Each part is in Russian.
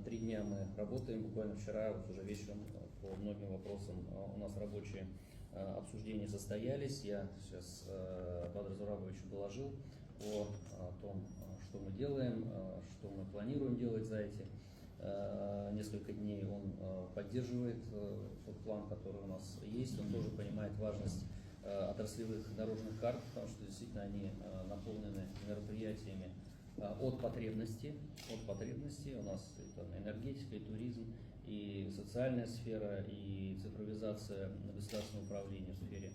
3 дня мы работаем. Буквально вчера, вот уже вечером, по многим вопросам у нас рабочие обсуждения состоялись. Я сейчас Бадру Зурабовичу доложил о том, что мы делаем, что мы планируем делать за эти несколько дней. Он поддерживает тот план, который у нас есть. Он тоже понимает важность отраслевых дорожных карт, потому что действительно они наполнены мероприятиями от потребности. У нас это энергетика, и туризм, и социальная сфера, и цифровизация государственного управления в сфере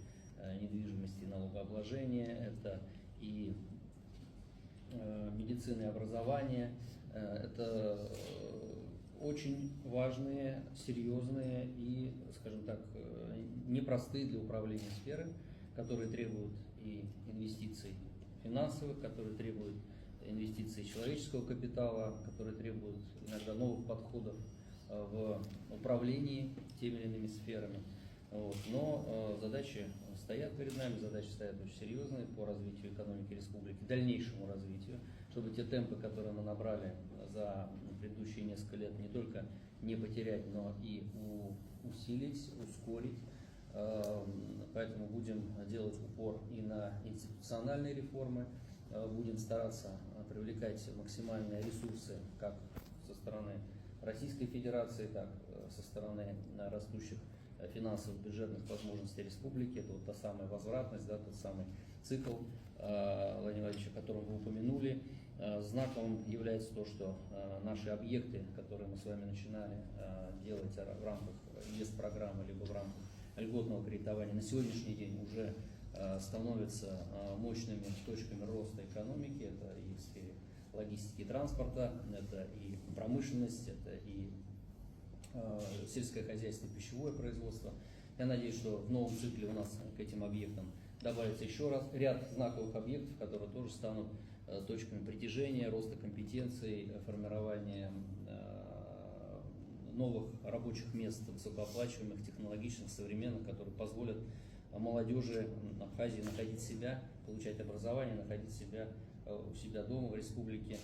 недвижимости и налогообложения, это и медицина и образование. Это очень важные, серьезные и, скажем так, непростые для управления сферы, которые требуют и инвестиций финансовых, которые требуют инвестиций человеческого капитала, которые требуют иногда новых подходов в управлении теми или иными сферами. Вот. Но задачи стоят перед нами, задачи стоят очень серьезные по развитию экономики республики, дальнейшему развитию, чтобы те темпы, которые мы набрали за предыдущие несколько лет, не только не потерять, но и усилить, ускорить. Поэтому будем делать упор и на институциональные реформы, будем стараться привлекать максимальные ресурсы как со стороны Российской Федерации, так и со стороны растущих финансовых бюджетных возможностей республики. Это вот та самая возвратность, да, тот самый цикл, Владимир Владимирович, о котором вы упомянули. Знаковым является то, что наши объекты, которые мы с вами начинали делать в рамках ЕС-программы, либо в рамках льготного кредитования, на сегодняшний день уже становятся мощными точками роста экономики. Это и в сфере логистики и транспорта, это и промышленность, это и сельское хозяйство, пищевое производство. Я надеюсь, что в новом цикле у нас к этим объектам добавится еще раз ряд знаковых объектов, которые тоже станут точками притяжения, роста компетенций, формирования новых рабочих мест, высокооплачиваемых, технологичных, современных, которые позволят молодежи Абхазии находить себя, получать образование, находить себя у себя дома в республике.